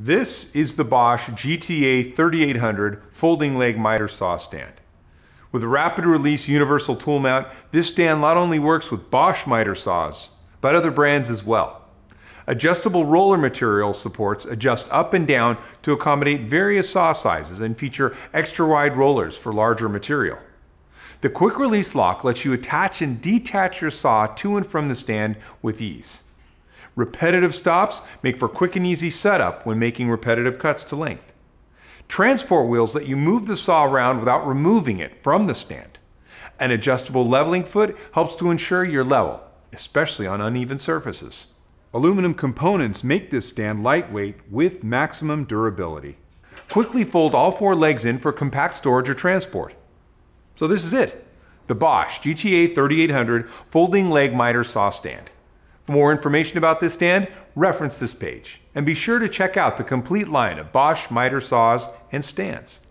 This is the Bosch GTA 3800 folding leg miter saw stand. With a rapid release universal tool mount, this stand not only works with Bosch miter saws, but other brands as well. Adjustable roller material supports adjust up and down to accommodate various saw sizes and feature extra wide rollers for larger material. The quick release lock lets you attach and detach your saw to and from the stand with ease. Repetitive stops make for quick and easy setup when making repetitive cuts to length. Transport wheels let you move the saw around without removing it from the stand. An adjustable leveling foot helps to ensure you're level, especially on uneven surfaces. Aluminum components make this stand lightweight with maximum durability. Quickly fold all four legs in for compact storage or transport. So this is it, the Bosch GTA 3800 folding leg miter saw stand. For more information about this stand, reference this page, and be sure to check out the complete line of Bosch miter saws and stands.